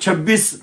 26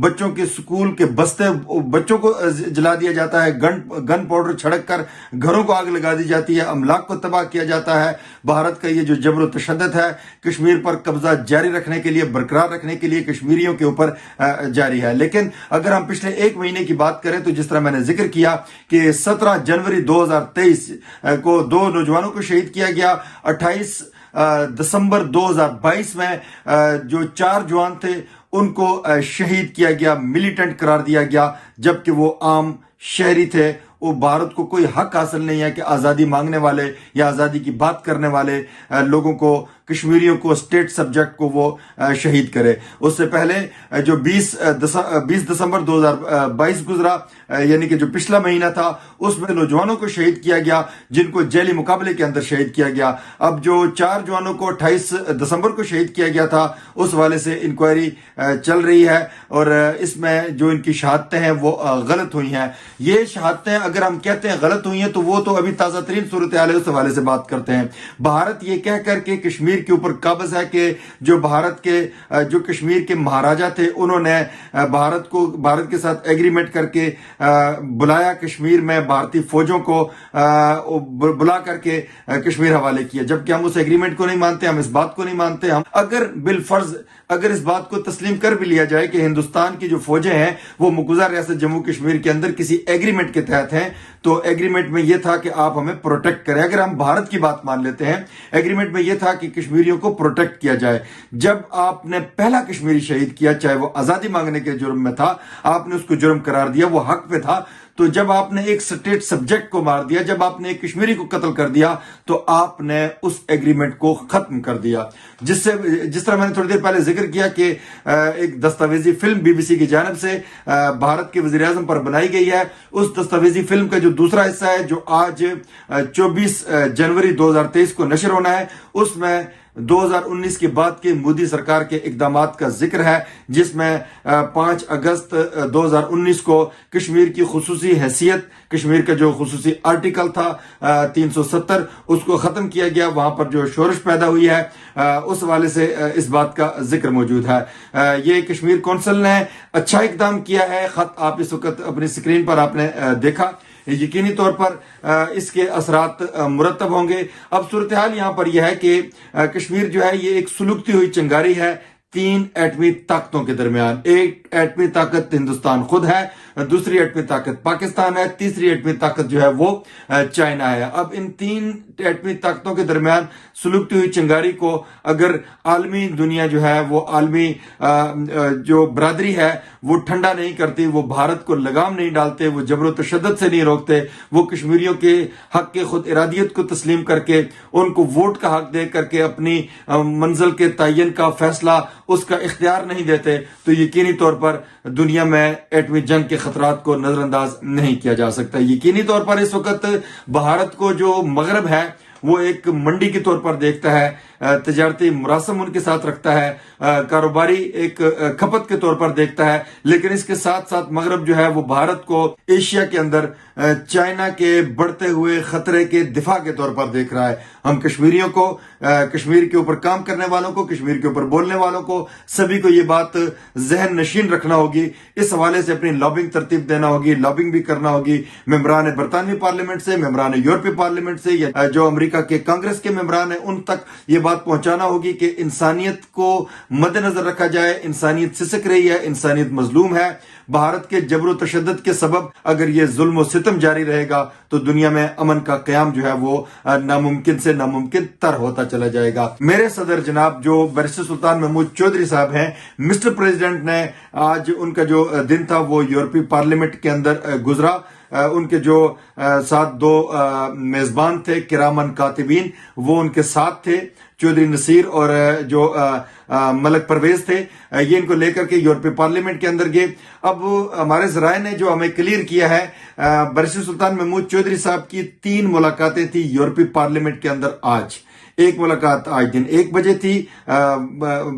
بچوں کے سکول کے بستے, بچوں کو جلا دیا جاتا ہے, گن پاؤڈر چھڑک کر گھروں کو آگ لگا دی جاتی ہے, املاک کو تباہ کیا جاتا ہے. بھارت کا یہ جو جبر و تشدد ہے کشمیر پر قبضہ جاری رکھنے کے لیے, برقرار رکھنے کے لیے کشمیریوں کے اوپر جاری ہے. لیکن اگر ہم پچھلے ایک مہینے کی بات کریں تو جس طرح میں نے ذکر کیا کہ 17 جنوری 2023 کو 2 نوجوانوں کو شہید کیا گیا, 28 دسمبر 2022 میں جو 4 جوان تھے ان کو شہید کیا گیا, ملیٹنٹ قرار دیا گیا, جبکہ وہ عام شہری تھے. وہ بھارت کو کوئی حق حاصل نہیں ہے کہ آزادی مانگنے والے یا آزادی کی بات کرنے والے لوگوں کو, کشمیریوں کو, اسٹیٹ سبجیکٹ کو وہ شہید کرے. اس سے پہلے جو 20 دسمبر 2022 گزرا, یعنی کہ جو پچھلا مہینہ تھا, اس میں نوجوانوں کو شہید کیا گیا جن کو ذیلی مقابلے کے اندر شہید کیا گیا. اب جو 4 جوانوں کو 28 دسمبر کو شہید کیا گیا تھا اس والے سے انکوائری چل رہی ہے, اور اس میں جو ان کی شہادتیں ہیں وہ غلط ہوئی ہیں. یہ شہادتیں اگر ہم کہتے ہیں غلط ہوئی ہیں تو وہ تو ابھی تازہ ترین صورتحال ہے, اس حوالے سے بات کرتے ہیں. بھارت یہ کہہ کر کے کشمیر کے اوپر قابض ہے کہ جو جو کشمیر کے مہاراجا تھے انہوں نے بھارت کے ساتھ ایگریمنٹ کر کے بلایا, کشمیر میں بھارتی فوجوں کو بلا کر کے کشمیر حوالے کیا, جبکہ ہم اس ایگریمنٹ کو نہیں مانتے, ہم اس بات کو نہیں مانتے. ہم اگر بالفرض اس بات کو تسلیم کر بھی لیا جائے کہ ہندوستان کی جو فوجیں ہیں وہ مقبوضہ ریاست جموں کشمیر کے اندر کسی ایگریمنٹ کے تحت ہیں, تو ایگریمنٹ میں یہ تھا کہ آپ ہمیں پروٹیکٹ کریں. اگر ہم بھارت کی بات مان لیتے ہیں, ایگریمنٹ میں یہ تھا کہ کشمیریوں کو پروٹیکٹ کیا جائے. جب آپ نے پہلا کشمیری شہید کیا, چاہے وہ آزادی مانگنے کے جرم میں تھا, آپ نے اس کو جرم قرار دیا, وہ حق پہ تھا. تو جب آپ نے ایک اسٹیٹ سبجیکٹ کو مار دیا, جب آپ نے ایک کشمیری کو قتل کر دیا, تو آپ نے اس ایگریمنٹ کو ختم کر دیا. جس طرح میں نے تھوڑی دیر پہلے ذکر کیا کہ ایک دستاویزی فلم BBC کی جانب سے بھارت کے وزیر اعظم پر بنائی گئی ہے. اس دستاویزی فلم کا جو دوسرا حصہ ہے جو آج 24 جنوری 2023 کو نشر ہونا ہے, اس میں 2019 کے بعد کے مودی سرکار کے اقدامات کا ذکر ہے, جس میں 5 اگست 2019 کو کشمیر کی خصوصی حیثیت, کشمیر کا جو خصوصی آرٹیکل تھا 370, اس کو ختم کیا گیا. وہاں پر جو شورش پیدا ہوئی ہے اس حوالے سے اس بات کا ذکر موجود ہے. یہ کشمیر کونسل نے اچھا اقدام کیا ہے. خط آپ اس وقت اپنی سکرین پر آپ نے دیکھا, یقینی طور پر اس کے اثرات مرتب ہوں گے. اب صورتحال یہاں پر یہ ہے کہ کشمیر جو ہے یہ ایک سلگتی ہوئی چنگاری ہے 3 ایٹمی طاقتوں کے درمیان. ایک ایٹمی طاقت ہندوستان خود ہے, دوسری ایٹمی طاقت پاکستان ہے, تیسری ایٹمی طاقت جو ہے وہ چائنا ہے. اب ان 3 ایٹمی طاقتوں کے درمیان سلگتی ہوئی چنگاری کو اگر عالمی دنیا جو ہے وہ عالمی جو برادری ہے وہ ٹھنڈا نہیں کرتی, وہ بھارت کو لگام نہیں ڈالتے, وہ جبر و تشدد سے نہیں روکتے, وہ کشمیریوں کے حق کے خود ارادیت کو تسلیم کر کے ان کو ووٹ کا حق دے کر کے اپنی منزل کے تعین کا فیصلہ اس کا اختیار نہیں دیتے, تو یقینی طور پر دنیا میں ایٹمی جنگ کے خطرات کو نظر انداز نہیں کیا جا سکتا. یقینی طور پر اس وقت بھارت کو جو مغرب ہے وہ ایک منڈی کے طور پر دیکھتا ہے, تجارتی مراسم ان کے ساتھ رکھتا ہے, کاروباری ایک کھپت کے طور پر دیکھتا ہے, لیکن اس کے ساتھ ساتھ مغرب جو ہے وہ بھارت کو ایشیا کے اندر چائنا کے بڑھتے ہوئے خطرے کے دفاع کے طور پر دیکھ رہا ہے. ہم کشمیریوں کو, کشمیر کے اوپر کام کرنے والوں کو, کشمیر کے اوپر بولنے والوں کو, سبھی کو یہ بات ذہن نشین رکھنا ہوگی. اس حوالے سے اپنی لابنگ ترتیب دینا ہوگی, لابنگ بھی کرنا ہوگی ممبران برطانوی پارلیمنٹ سے, ممبران یورپی پارلیمنٹ سے, یا جو امریکہ کے کانگریس کے ممبران ہیں ان تک یہ بات پہنچانا ہوگی کہ انسانیت کو مد نظر رکھا جائے. انسانیت سسک رہی ہے, انسانیت مظلوم ہے. بھارت کے جبر و تشدد کے سبب اگر یہ ظلم و ستم جاری رہے گا تو دنیا میں امن کا قیام جو ہے وہ ناممکن سے ناممکن تر ہوتا چلا جائے گا. میرے صدر جناب جو بیرسٹر سلطان محمود چودھری صاحب ہیں, مسٹر پریزیڈنٹ نے آج ان کا جو دن تھا وہ یورپی پارلیمنٹ کے اندر گزرا. ان کے جو ساتھ 2 میزبان تھے کرامن کاتبین, وہ ان کے ساتھ تھے, چودھری نصیر اور جو ملک پرویز تھے. یہ ان کو لے کر کے یورپی پارلیمنٹ کے اندر گئے. اب ہمارے ذرائع نے جو ہمیں کلیئر کیا ہے, بیرسٹر سلطان محمود چودھری صاحب کی 3 ملاقاتیں تھی یورپی پارلیمنٹ کے اندر آج. ایک ملاقات آج دن 1 بجے تھی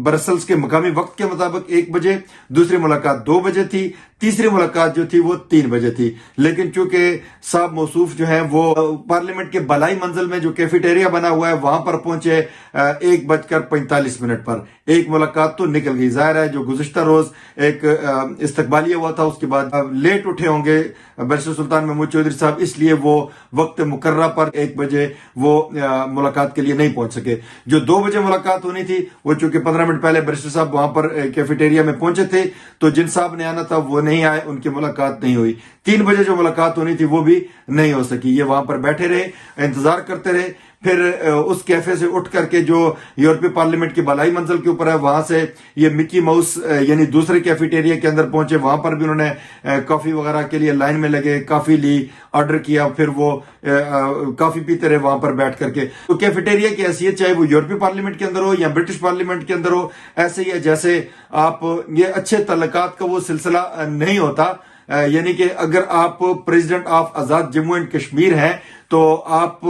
برسلز کے مقامی وقت کے مطابق 1 بجے, دوسری ملاقات 2 بجے تھی, تیسری ملاقات جو تھی وہ 3 بجے تھی، لیکن چونکہ صاحب موصوف جو ہیں وہ پارلیمنٹ کے بالائی منزل میں جو کیفیٹیریا بنا ہوا ہے وہاں پر پہنچے 1:45 پر۔ ایک ملاقات تو نکل گئی۔ ظاہر ہے جو گزشتہ روز ایک استقبالیہ ہوا تھا اس کے بعد لیٹ اٹھے ہوں گے بیرسٹر سلطان محمود چودھری صاحب، اس لیے وہ وقت مقررہ پر 1 بجے وہ ملاقات کے لیے نہیں پہنچ سکے۔ جو 2 بجے ملاقات ہونی تھی وہ چونکہ 15 منٹ پہلے بیرسٹر صاحب وہاں پر کیفیٹیریا میں پہنچے تھے تو جن صاحب نے آنا تھا وہ نہیں آئے، ان کی ملاقات نہیں ہوئی۔ 3 بجے جو ملاقات ہونی تھی وہ بھی نہیں ہو سکی۔ یہ وہاں پر بیٹھے رہے، انتظار کرتے رہے۔ پھر اس کیفے سے اٹھ کر کے جو یورپی پارلیمنٹ کی بالائی منزل کے اوپر ہے وہاں سے یہ مکی ماؤس یعنی دوسرے کیفیٹیریا کے اندر پہنچے، وہاں پر بھی انہوں نے کافی وغیرہ کے لیے لائن میں لگے، کافی لی، آرڈر کیا، پھر وہ کافی پیتے رہے وہاں پر بیٹھ کر کے۔ تو کیفیٹیریا کی حیثیت چاہے وہ یورپی پارلیمنٹ کے اندر ہو یا برٹش پارلیمنٹ کے اندر ہو، ایسے ہی ہے جیسے آپ یہ اچھے تعلقات کا وہ سلسلہ نہیں ہوتا، یعنی کہ اگر آپ president of Azad Jammu and Kashmir ہیں تو آپ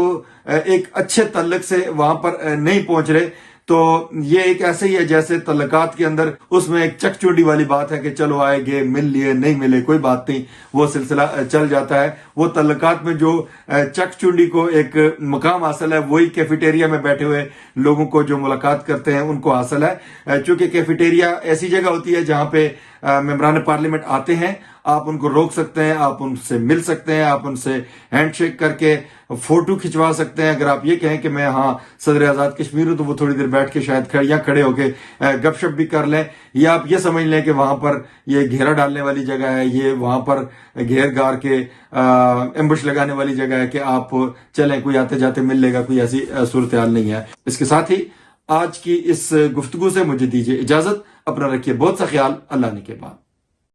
ایک اچھے تعلق سے وہاں پر نہیں پہنچ رہے، تو یہ ایک ایسے ہی ہے جیسے تعلقات کے اندر اس میں ایک چک چونڈی والی بات ہے کہ چلو آئے گئے، مل لیے، نہیں ملے کوئی بات نہیں، وہ سلسلہ چل جاتا ہے۔ وہ تعلقات میں جو چک چونڈی کو ایک مقام حاصل ہے وہی کیفیٹیریا میں بیٹھے ہوئے لوگوں کو جو ملاقات کرتے ہیں ان کو حاصل ہے، چونکہ کیفیٹیریا ایسی جگہ ہوتی ہے جہاں پہ ممبران پارلیمنٹ آتے ہیں، آپ ان کو روک سکتے ہیں، آپ ان سے مل سکتے ہیں، آپ ان سے ہینڈ شیک کر کے فوٹو کھچوا سکتے ہیں۔ اگر آپ یہ کہیں کہ میں صدر آزاد کشمیر ہوں تو وہ تھوڑی دیر بیٹھ کے شاید کھڑے ہو کے گپ شپ بھی کر لیں، یا آپ یہ سمجھ لیں کہ وہاں پر یہ گھیرا ڈالنے والی جگہ ہے، یہ وہاں پر گھیر گار کے ایمبوش لگانے والی جگہ ہے کہ آپ چلیں کوئی آتے جاتے مل لے گا، کوئی ایسی صورتحال نہیں ہے۔ اس کے ساتھ ہی آج کی اس گفتگو سے مجھے دیجیے اجازت، اپنا رکھیے بہت سا خیال، اللہ نے کے بعد۔